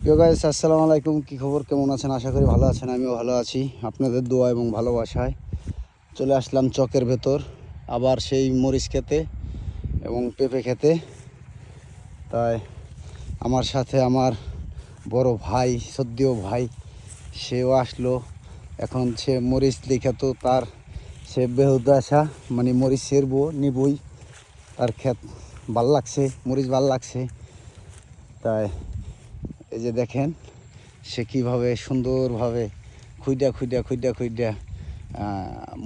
প্রিয় গাইস, আসসালামু আলাইকুম। কী খবর, কেমন আছেন? আশা করি ভালো আছেন। আমিও ভালো আছি। আপনাদের দোয়া এবং ভালোবাসায় চলে আসলাম চকের ভেতর, আবার সেই মরিচ খেতে এবং পেঁপে খেতে। তাই আমার সাথে আমার বড় ভাই, সদ্যীয় ভাই, সেও আসলো। এখন সে মরিচ লিখে তো তার সে বেহুদাশা, মানে মরিচ সেরবো নিবই। তার ক্ষেত ভাল লাগছে, মরিচ ভাল লাগছে। তাই এই যে দেখেন সে কীভাবে সুন্দরভাবে খুইডা খুইডা খুইডা খুইডা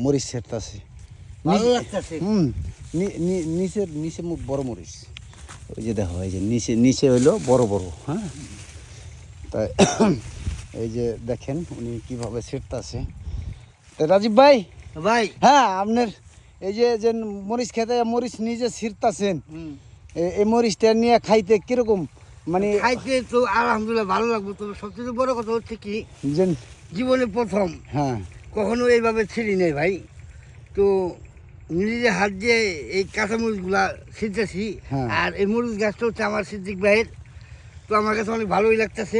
মরিচ ছেড়তেছে। নিচে নিচে বড় মরিচ, ওই যে দেখো, এই যে নিচে নিচে হইলো বড় বড়। হ্যাঁ, তাই এই যে দেখেন উনি কীভাবে ছেড়তেছে। তো রাজীব ভাই, ভাই, হ্যাঁ, আপনার এই যে মরিচ খেতে মরিচ নিজে ছিঁড়তাছেন, এই মরিচটা নিয়ে খাইতে কিরকম? মানে খাইতে তো আলহামদুলিল্লাহ ভালো লাগবে। তবে সবচেয়ে বড় কথা হচ্ছে কি, যে জীবনে প্রথম হ্যাঁ কখনো এইভাবে ছিঁড়ি নেই ভাই। তো নিজে হাত দিয়ে এই কাঁচামরিচগুলা ছিঁড়তেছি। হ্যাঁ। আর এই মরিচ গাছটা হচ্ছে আমার সিদ্দিক ভাইয়ের। তো আমার কাছে অনেক ভালোই লাগতেছে।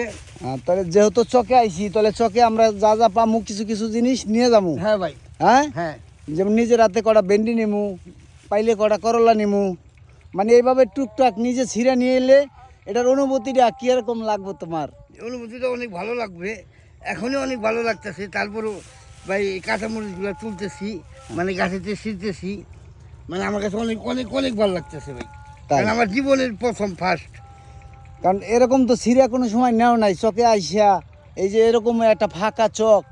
তাহলে যেহেতু চকে আইছি, তাহলে চকে আমরা যা যা পামু কিছু কিছু জিনিস নিয়ে যাবো। হ্যাঁ ভাই, হ্যাঁ হ্যাঁ। যেমন নিজের হাতে কটা ভেন্ডি নিমু, পাইলে কটা করলা নিমু। মানে এইভাবে টুকটাক নিজে ছিঁড়ে নিয়ে এলে এটার অনুভূতিটা কীরকম লাগবে তোমার? অনুভূতিটা অনেক ভালো লাগবে, এখনই অনেক ভালো লাগতেছে। তারপরও ভাই এই কাঁচামরিচগুলো তুলতেছি, মানে গাছেতে ছিঁড়তেছি, মানে আমার কাছে অনেক অনেক অনেক ভালো লাগতেছে ভাই। তাই? কারণ আমার জীবনের প্রথম ফার্স্ট। কারণ এরকম তো ছিঁড়ে কোনো সময় নেও নাই। চকে আইসা এই যে এরকম একটা ফাঁকা চক,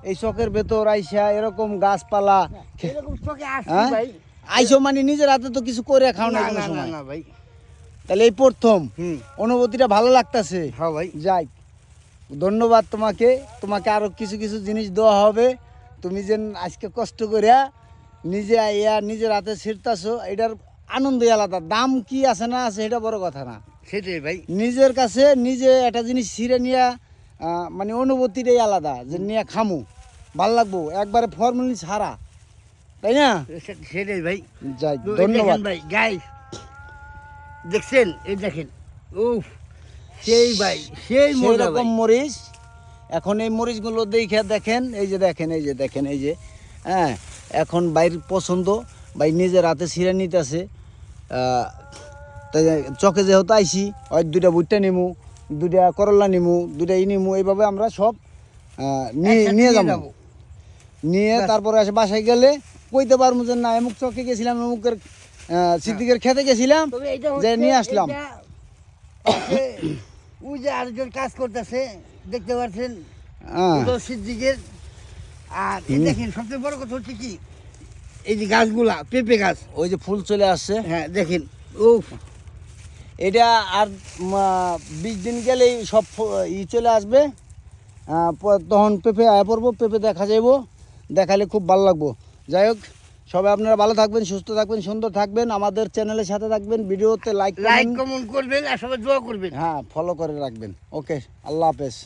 এই চকের ভেতর আইসা এরকম গাছপালা এরকম চোখে আসছি হ্যাঁ ভাই। আইসো, মানে নিজের হাতে তো কিছু করে খাও না না কোনো না না সময়। না ভাই। তাহলে এই প্রথম হুম। অনুভূতিটা ভালো লাগতেছে। হ্যাঁ ভাই। যাই, ধন্যবাদ তোমাকে। তোমাকে আরো কিছু কিছু জিনিস দেওয়া হবে। তুমি যেন আজকে কষ্ট করিয়া নিজে আইয়া নিজের হাতে ছিঁড়তাছো, এটার আনন্দই আলাদা। দাম কি আছে না আছে এটা বড় কথা না। সেটাই ভাই। নিজের কাছে নিজে একটা জিনিস ছিঁড়ে নিয়া মানে অনুভূতিটাই আলাদা, যে নিয়ে খামু ভাল লাগবো, একবারে ফর্মালি ছাড়া, তাই না? সেটাই ভাই। যাই, তো এই ধন্যবাদ দেখেন ভাই, গাইস দেখছেন, এই দেখেন, উফ, সেই ভাই, সেই মজা ভাই। সেরকম মরিচ। এখন এই মরিচগুলো দেখে দেখেন, এই যে দেখেন, এই যে দেখেন, এই যে হ্যাঁ, এখন বাইরের পছন্দ, ভাই নিজের হাতে ছিঁড়ে নিতেছে। তাই চকে যেহেতু আইসি, হয় দুইটা ভুট্টা নিমু, দুইটা করলা নিমু, দুইটা নিমু, এইভাবে আমরা সব নিয়ে যাবো। নিয়ে তারপরে আসে বাসায় গেলে কইতে পারবো যে না, এমুক চকে গেছিলাম, এমুকের সিদ্দিকের খেতে গেছিলাম, তবে এইটা যে হচ্ছে, নিয়ে আসলাম। ওই যে আরেকজন কাজ করতেছে, দেখতে পাচ্ছেন, হ্যাঁ, ওটাও সিদ্দিকের। আর এই দেখেন সবচেয়ে বড় কথা হচ্ছে কি, এই যে গাছগুলা পেঁপে গাছ, ওই যে ফুল চলে আসছে। হ্যাঁ দেখেন, উফ, এটা আর 20 দিন গেলেই সব চলে আসবে। তখন পেঁপে আয়া পড়বো, পেঁপে দেখা যাইব, দেখালে খুব ভালো লাগবো। যাই হোক, সবাই আপনারা ভালো থাকবেন, সুস্থ থাকবেন, সুন্দর থাকবেন, আমাদের চ্যানেলের সাথে থাকবেন, ভিডিওতে লাইক কমেন্ট করবেন আর সবাই দোয়া করবেন। হ্যাঁ, ফলো করে রাখবেন। ওকে, আল্লাহ হাফেজ।